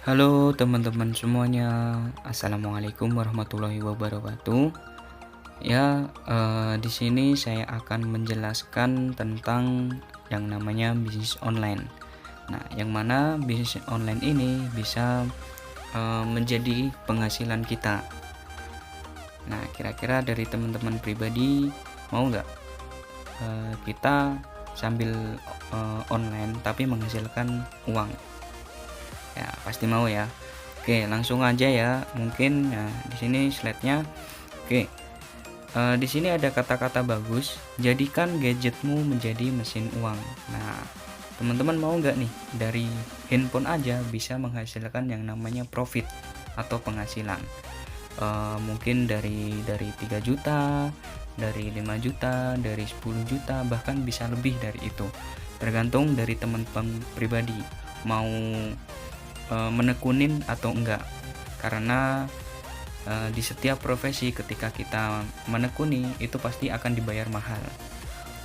Halo teman-teman semuanya, Assalamualaikum warahmatullahi wabarakatuh. Di sini saya akan menjelaskan tentang yang namanya bisnis online. Nah, yang mana bisnis online ini bisa menjadi penghasilan kita. Nah, kira-kira dari teman-teman pribadi mau nggak kita sambil online tapi menghasilkan uang? Ya, pasti mau ya. Oke, langsung aja ya. Mungkin di sini slide-nya. Oke. Di sini ada kata-kata bagus. Jadikan gadgetmu menjadi mesin uang. Nah, teman-teman mau nggak nih dari handphone aja bisa menghasilkan yang namanya profit atau penghasilan? Mungkin dari 3 juta, dari 5 juta, dari 10 juta, bahkan bisa lebih dari itu. Tergantung dari teman-teman pribadi mau menekunin atau enggak, karena di setiap profesi ketika kita menekuni itu pasti akan dibayar mahal.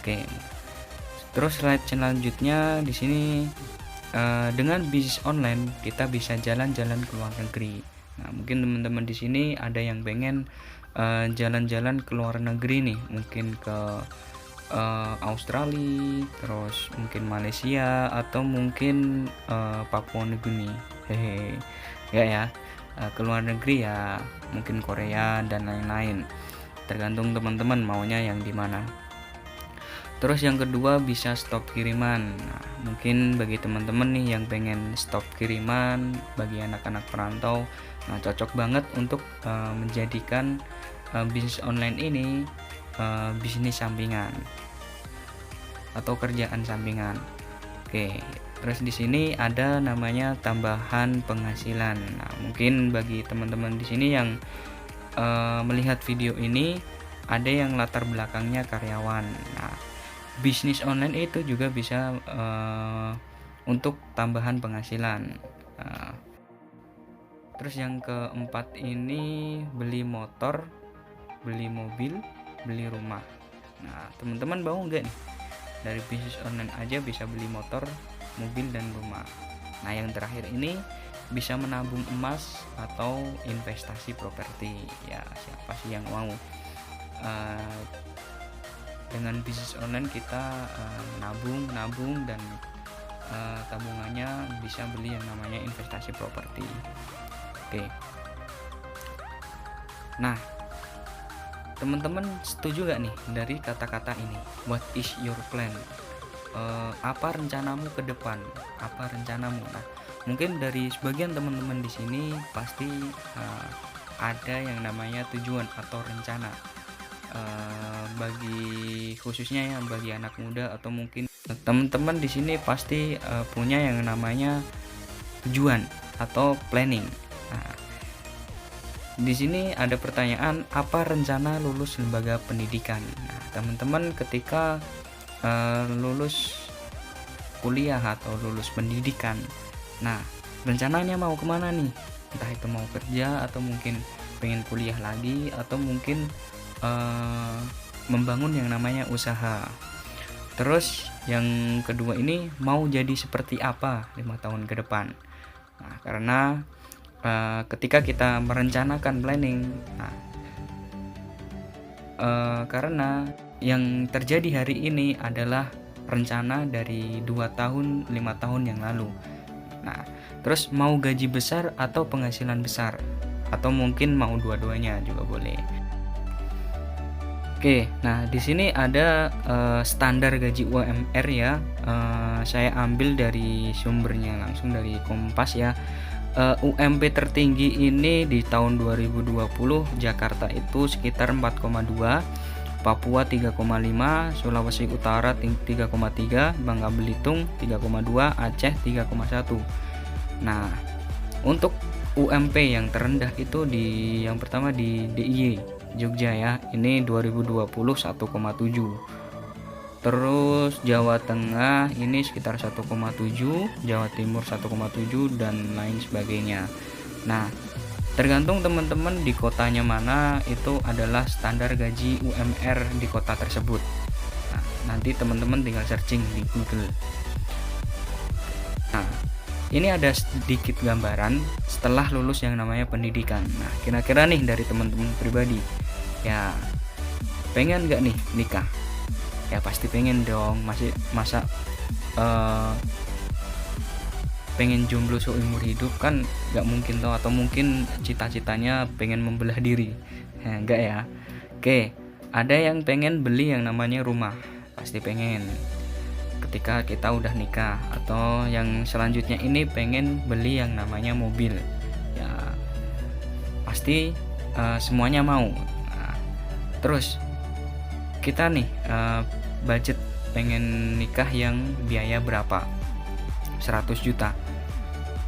Oke, terus slide selanjutnya di sini, dengan bisnis online kita bisa jalan-jalan ke luar negeri. Nah, mungkin teman-teman di sini ada yang pengen jalan-jalan ke luar negeri nih, mungkin ke Australia, terus mungkin Malaysia, atau mungkin Papua Nugini. Hehe, ya, ke luar negeri ya, mungkin Korea dan lain-lain. Tergantung teman-teman maunya yang di mana. Terus yang kedua bisa stop kiriman. Nah, mungkin bagi teman-teman nih yang pengen stop kiriman, bagi anak-anak perantau, nah cocok banget untuk menjadikan bisnis online ini bisnis sampingan atau kerjaan sampingan. Oke, terus di sini ada namanya tambahan penghasilan. Nah, mungkin bagi teman-teman di sini yang melihat video ini ada yang latar belakangnya karyawan. Nah, bisnis online itu juga bisa untuk tambahan penghasilan. Terus yang keempat ini beli motor, beli mobil, beli rumah. Nah, teman-teman mau nggak nih dari bisnis online aja bisa beli motor, mobil, dan rumah? Nah, yang terakhir ini bisa menabung emas atau investasi properti. Ya, siapa sih yang mau? Dengan bisnis online kita nabung dan tabungannya bisa beli yang namanya investasi properti. Oke. Nah, teman-teman setuju gak nih dari kata-kata ini? What is your plan? Apa rencanamu ke depan? Apa rencanamu? Nah, mungkin dari sebagian teman-teman di sini pasti ada yang namanya tujuan atau rencana. Bagi khususnya ya bagi anak muda atau mungkin teman-teman di sini pasti punya yang namanya tujuan atau planning. Nah, di sini ada pertanyaan, apa rencana lulus lembaga pendidikan? Nah, teman-teman ketika lulus kuliah atau lulus pendidikan, nah rencananya mau kemana nih? Entah itu mau kerja atau mungkin pengen kuliah lagi atau mungkin membangun yang namanya usaha. Terus yang kedua ini mau jadi seperti apa 5 tahun ke depan? Nah, karena ketika kita merencanakan planning, karena yang terjadi hari ini adalah rencana dari 2 tahun 5 tahun yang lalu. Nah, terus mau gaji besar atau penghasilan besar, atau mungkin mau dua-duanya juga boleh. Oke, nah di sini ada standar gaji UMR ya. Saya ambil dari sumbernya langsung dari Kompas ya. UMP tertinggi ini di tahun 2020 Jakarta itu sekitar 4,2, Papua 3,5, Sulawesi Utara 3,3, Bangka Belitung 3,2, Aceh 3,1. Nah, untuk UMP yang terendah itu yang pertama di DIY Jogja ya. Ini 2020 1,7. Terus Jawa Tengah ini sekitar 1,7, Jawa Timur 1,7, dan lain sebagainya. Nah, tergantung teman-teman di kotanya mana, itu adalah standar gaji UMR di kota tersebut. Nah, nanti teman-teman tinggal searching di Google. Nah, ini ada sedikit gambaran setelah lulus yang namanya pendidikan. Nah, kira-kira nih dari teman-teman pribadi, ya pengen nggak nih nikah? Ya pasti pengen dong. Masa pengen jomblo seumur hidup kan nggak mungkin toh, atau mungkin cita-citanya pengen membelah diri. Enggak ya. Oke, ada yang pengen beli yang namanya rumah, pasti pengen ketika kita udah nikah. Atau yang selanjutnya ini pengen beli yang namanya mobil, ya pasti semuanya mau. Nah, terus kita nih budget pengen nikah yang biaya berapa? 100 juta.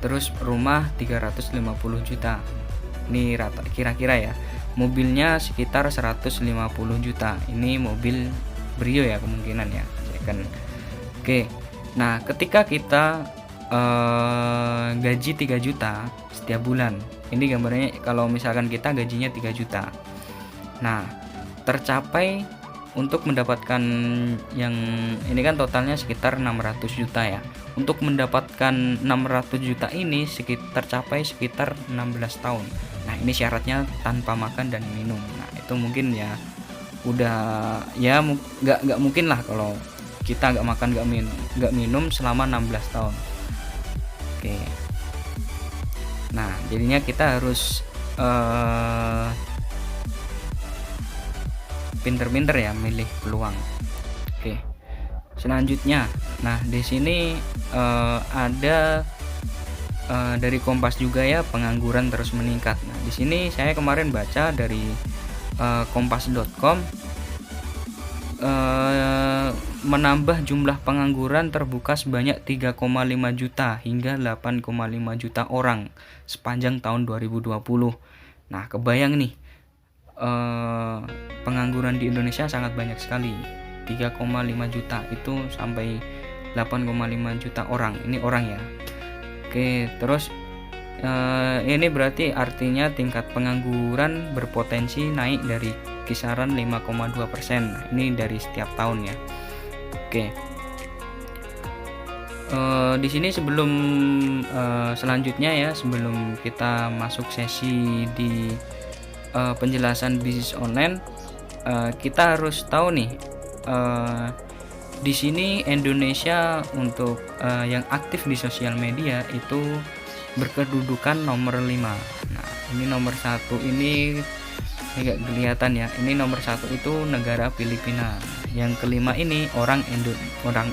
Terus rumah 350 juta. Ini rata kira-kira ya. Mobilnya sekitar 150 juta. Ini mobil Brio ya kemungkinan ya. Second. Oke. Nah, ketika kita gaji 3 juta setiap bulan. Ini gambarnya kalau misalkan kita gajinya 3 juta. Nah, tercapai untuk mendapatkan yang ini kan totalnya sekitar 600 juta ya. Untuk mendapatkan 600 juta ini tercapai sekitar 16 tahun. Nah, ini syaratnya tanpa makan dan minum. Nah, itu mungkin ya udah ya nggak mungkin lah kalau kita nggak makan nggak minum selama 16 tahun. Oke. Nah, jadinya kita harus pinter-pinter ya milih peluang. Oke. Selanjutnya, nah di sini ada dari Kompas juga ya, pengangguran terus meningkat. Nah, di sini saya kemarin baca dari kompas.com, menambah jumlah pengangguran terbuka sebanyak 3,5 juta hingga 8,5 juta orang sepanjang tahun 2020. Nah, kebayang nih, pengangguran di Indonesia sangat banyak sekali. 3,5 juta itu sampai 8,5 juta orang. Ini orang ya. Oke, terus ini berarti artinya tingkat pengangguran berpotensi naik dari kisaran 5,2%. Nah, ini dari setiap tahun ya. Oke. Di sini sebelum selanjutnya ya, sebelum kita masuk sesi di penjelasan bisnis online, kita harus tahu nih, di sini Indonesia untuk yang aktif di sosial media itu berkedudukan nomor 5. Nah, ini nomor 1 ini nggak kelihatan ya. Ini nomor 1 itu negara Filipina. Yang kelima ini orang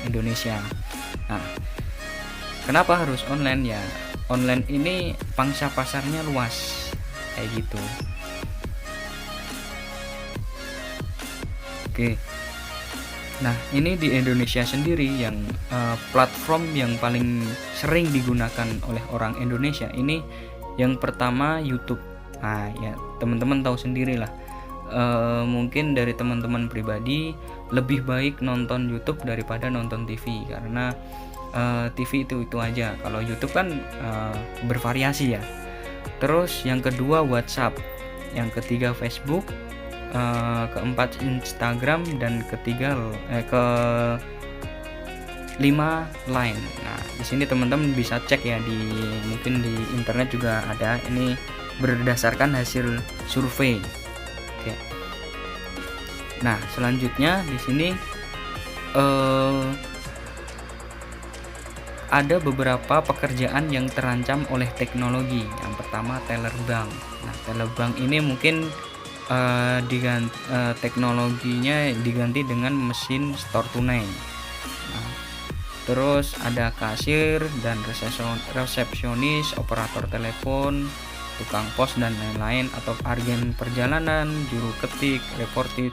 Indonesia. Nah, kenapa harus online ya? Online ini pangsa pasarnya luas kayak gitu. Oke. Nah, ini di Indonesia sendiri yang platform yang paling sering digunakan oleh orang Indonesia ini yang pertama YouTube. Nah, ya teman-teman tahu sendirilah. Mungkin dari teman-teman pribadi lebih baik nonton YouTube daripada nonton TV, karena TV itu aja. Kalau YouTube kan bervariasi ya. Terus yang kedua WhatsApp, yang ketiga Facebook, keempat Instagram, dan kelima Line. Nah, di sini teman-teman bisa cek ya, mungkin di internet juga ada. Ini berdasarkan hasil survei. Oke. Nah, selanjutnya di sini ada beberapa pekerjaan yang terancam oleh teknologi. Yang pertama teller bank. Nah, teller bank ini mungkin teknologinya diganti dengan mesin store tunai. Nah, terus ada kasir dan resepsionis, operator telepon, tukang pos dan lain-lain, atau agen perjalanan, juru ketik, reporter,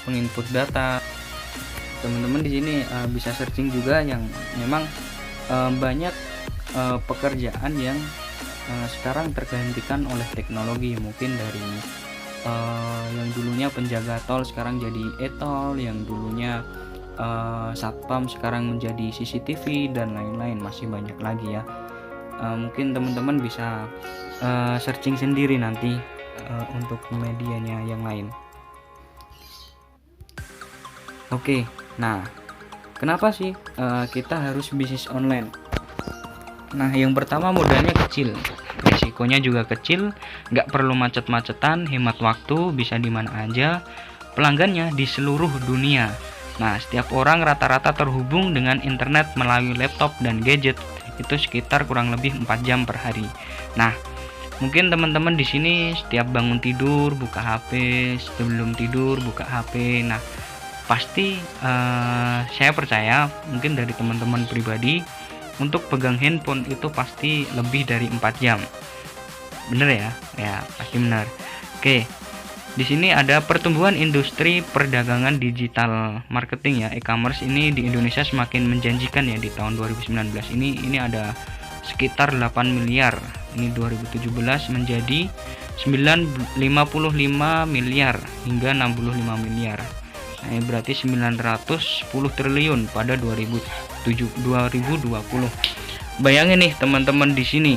penginput data. Teman-teman di sini bisa searching juga yang memang banyak pekerjaan yang sekarang tergantikan oleh teknologi. Mungkin dari yang dulunya penjaga tol sekarang jadi e-tol, yang dulunya satpam sekarang menjadi CCTV dan lain-lain. Masih banyak lagi ya. Mungkin teman-teman bisa searching sendiri nanti untuk medianya yang lain. Oke, nah kenapa sih kita harus bisnis online? Nah, yang pertama modalnya kecil, risikonya juga kecil, nggak perlu macet-macetan, hemat waktu, bisa di mana aja, pelanggannya di seluruh dunia. Nah, setiap orang rata-rata terhubung dengan internet melalui laptop dan gadget itu sekitar kurang lebih 4 jam per hari. Nah, mungkin teman-teman di sini setiap bangun tidur buka HP, sebelum tidur buka HP. Nah, pasti saya percaya mungkin dari teman-teman pribadi untuk pegang handphone itu pasti lebih dari 4 jam. Bener ya? Ya, pasti benar. Oke. Di sini ada pertumbuhan industri perdagangan digital marketing ya, e-commerce ini di Indonesia semakin menjanjikan ya di tahun 2019 ini ada sekitar 8 miliar. Ini 2017 menjadi 55 miliar hingga 65 miliar. Nah, ini berarti 910 triliun pada 2020. Bayangin nih teman-teman di sini.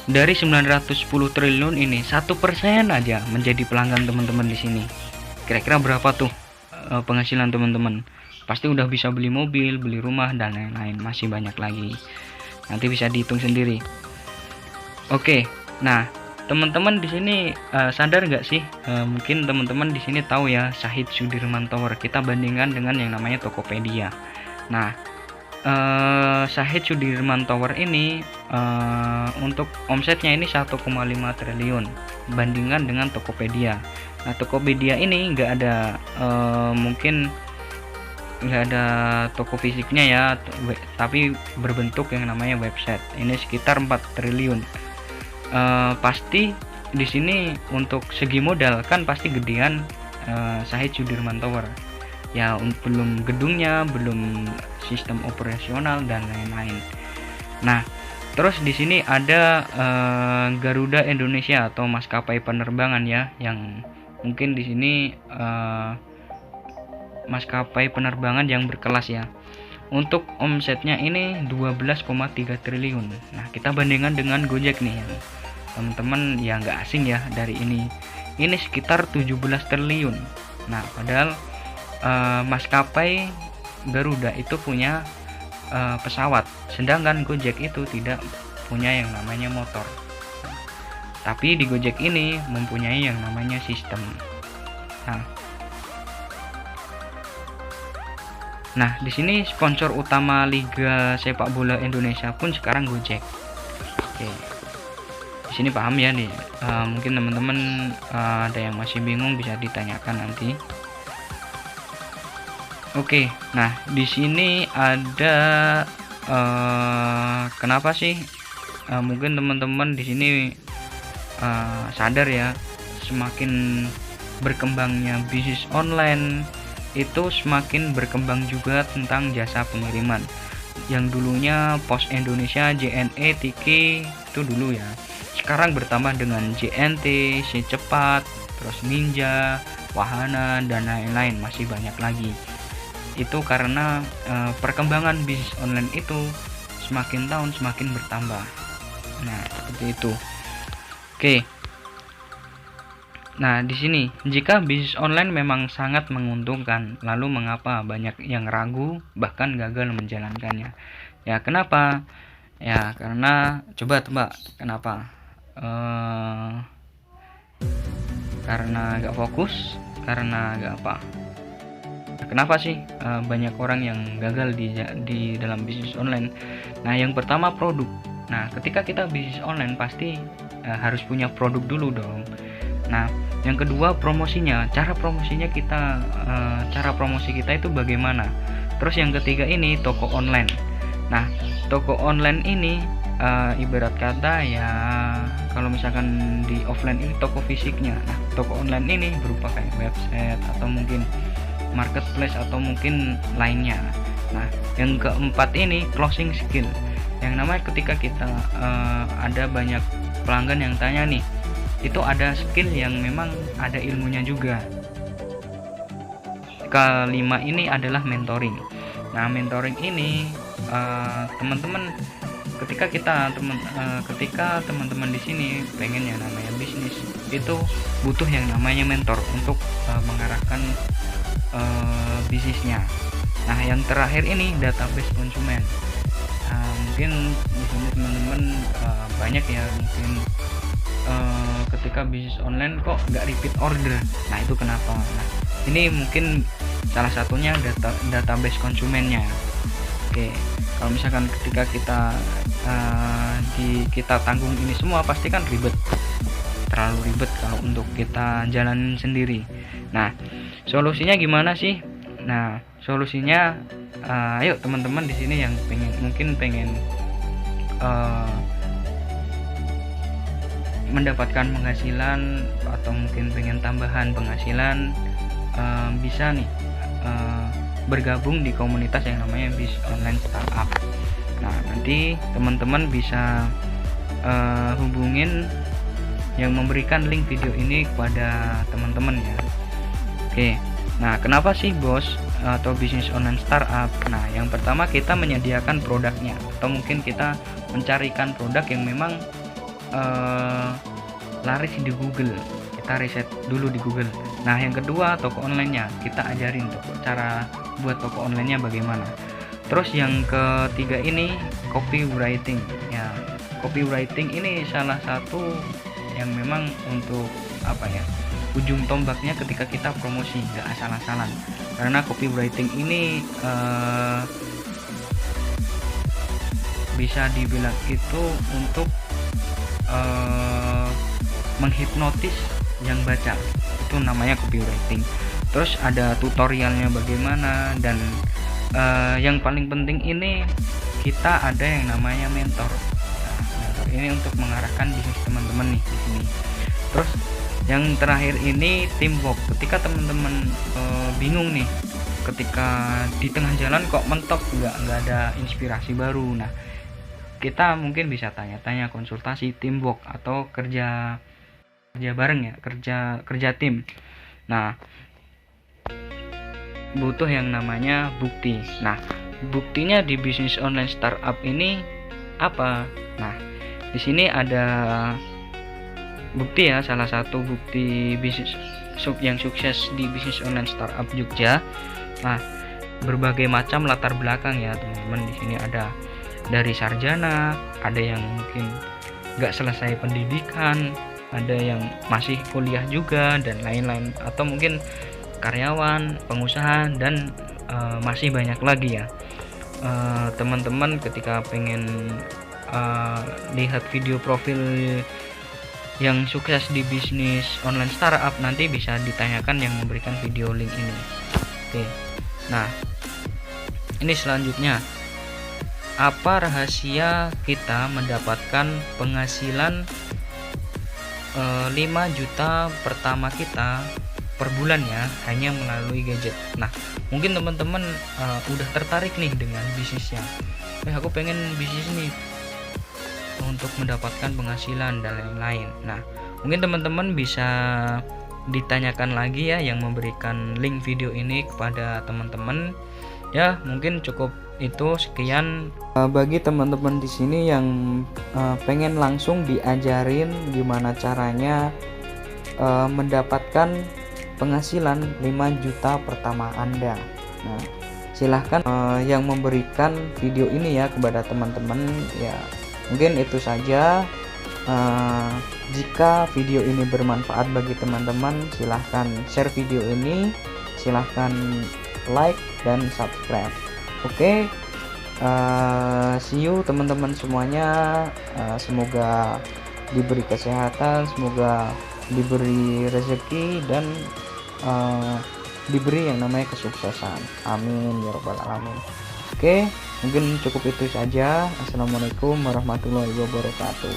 Dari 910 triliun ini 1% aja menjadi pelanggan teman-teman di sini. Kira-kira berapa tuh penghasilan teman-teman? Pasti udah bisa beli mobil, beli rumah dan lain-lain. Masih banyak lagi. Nanti bisa dihitung sendiri. Oke, nah teman-teman di sini sadar nggak sih? Mungkin teman-teman di sini tahu ya Syahid Sudirman Tower. Kita bandingkan dengan yang namanya Tokopedia. Nah, Syahid Sudirman Tower ini untuk omsetnya ini 1,5 triliun bandingkan dengan Tokopedia. Nah, Tokopedia ini nggak ada mungkin nggak ada toko fisiknya ya, tapi berbentuk yang namanya website. Ini sekitar 4 triliun. Pasti di sini untuk segi modal kan pasti gedean Syahid Sudirman Tower. Ya, belum gedungnya, belum sistem operasional dan lain-lain. Nah, terus di sini ada Garuda Indonesia atau maskapai penerbangan ya, yang mungkin di sini maskapai penerbangan yang berkelas ya. Untuk omsetnya ini 12,3 triliun. Nah, kita bandingkan dengan Gojek nih yang teman-teman ya nggak asing ya dari ini. Ini sekitar 17 triliun. Nah, padahal maskapai Garuda itu punya pesawat, sedangkan Gojek itu tidak punya yang namanya motor. Tapi di Gojek ini mempunyai yang namanya sistem. Nah, di sini sponsor utama Liga Sepak Bola Indonesia pun sekarang Gojek. Oke, di sini paham ya nih. Mungkin teman-teman ada yang masih bingung bisa ditanyakan nanti. Oke, nah di sini ada kenapa sih mungkin teman-teman di sini sadar ya, semakin berkembangnya bisnis online itu semakin berkembang juga tentang jasa pengiriman. Yang dulunya Pos Indonesia, JNE, Tiki itu dulu ya. Sekarang bertambah dengan JNT, Si Cepat, terus Ninja, Wahana dan lain-lain, masih banyak lagi. Itu karena perkembangan bisnis online itu semakin tahun semakin bertambah. Nah, seperti itu. Oke. Nah, di sini jika bisnis online memang sangat menguntungkan, lalu mengapa banyak yang ragu bahkan gagal menjalankannya? Ya, kenapa? Ya, karena coba tebak kenapa? Karena gak fokus, karena gak apa? Kenapa sih banyak orang yang gagal di dalam bisnis online? Nah, yang pertama produk. Nah, ketika kita bisnis online pasti harus punya produk dulu dong. Nah, yang kedua promosinya. Cara promosi kita itu bagaimana? Terus yang ketiga ini toko online. Nah, toko online ini ibarat kata ya, kalau misalkan di offline ini toko fisiknya. Nah, toko online ini berupa kayak website atau mungkin marketplace atau mungkin lainnya. Nah, yang keempat ini closing skill. Yang namanya ketika kita ada banyak pelanggan yang tanya nih, itu ada skill yang memang ada ilmunya juga. Kelima ini adalah mentoring. Nah, mentoring ini teman-teman ketika teman-teman di sini pengen yang namanya bisnis, itu butuh yang namanya mentor untuk mengarahkan bisnisnya. Nah, yang terakhir ini database konsumen. Mungkin di sini teman-teman banyak ya, mungkin ketika bisnis online kok nggak repeat order. Nah, itu kenapa? Nah, ini mungkin salah satunya database konsumennya. Oke, kalau misalkan ketika kita tanggung ini semua, pasti kan ribet, terlalu ribet kalau untuk kita jalanin sendiri. Nah, solusinya gimana sih? Nah, solusinya ayo teman-teman di sini yang pengen mendapatkan penghasilan atau mungkin pengen tambahan penghasilan, bisa nih bergabung di komunitas yang namanya Bisnis Online Startup. Nah, nanti teman-teman bisa hubungin yang memberikan link video ini kepada teman-teman ya. Oke. Nah, kenapa sih bos atau bisnis online startup? Nah, yang pertama kita menyediakan produknya, atau mungkin kita mencarikan produk yang memang laris di Google. Kita riset dulu di Google. Nah, yang kedua toko online-nya, kita ajarin cara buat toko online-nya bagaimana. Terus yang ketiga ini copywriting. Ya, copywriting ini salah satu yang memang untuk ujung tombaknya ketika kita promosi, nggak asal-asalan, karena copywriting ini bisa dibilang itu untuk menghipnotis yang baca, itu namanya copywriting. Terus ada tutorialnya bagaimana, dan yang paling penting ini kita ada yang namanya mentor. Nah, mentor ini untuk mengarahkan bisnis teman-teman nih di sini. Terus yang terakhir ini teamwork. Ketika teman-teman bingung nih, ketika di tengah jalan kok mentok, nggak ada inspirasi baru. Nah, kita mungkin bisa tanya-tanya, konsultasi teamwork atau kerja bareng ya, kerja tim. Nah, butuh yang namanya bukti. Nah, buktinya di bisnis online startup ini apa? Nah, di sini ada bukti ya, salah satu bukti bisnis yang sukses di bisnis online startup Jogja. Nah, berbagai macam latar belakang ya teman-teman. Di sini ada dari sarjana, ada yang mungkin nggak selesai pendidikan, ada yang masih kuliah juga dan lain-lain, atau mungkin karyawan, pengusaha, dan masih banyak lagi ya. Teman-teman ketika pengen lihat video profil yang sukses di bisnis online startup, nanti bisa ditanyakan yang memberikan video link ini. Oke. Nah, ini selanjutnya, apa rahasia kita mendapatkan penghasilan 5 juta pertama kita per bulan ya, hanya melalui gadget. Nah, mungkin teman-teman udah tertarik nih dengan bisnisnya. Aku pengen bisnis nih untuk mendapatkan penghasilan dan lain-lain. Nah, mungkin teman-teman bisa ditanyakan lagi ya yang memberikan link video ini kepada teman-teman. Ya, mungkin cukup itu sekian. Bagi teman-teman di sini yang pengen langsung diajarin gimana caranya mendapatkan penghasilan 5 juta pertama Anda. Nah, silahkan yang memberikan video ini ya kepada teman-teman ya. Mungkin itu saja. Jika video ini bermanfaat bagi teman-teman, silahkan share video ini, silahkan like dan subscribe. Oke, see you teman-teman semuanya. Semoga diberi kesehatan, semoga diberi rezeki, dan diberi yang namanya kesuksesan. Amin ya rabbal alamin. Oke, mungkin cukup itu saja. Assalamualaikum warahmatullahi wabarakatuh.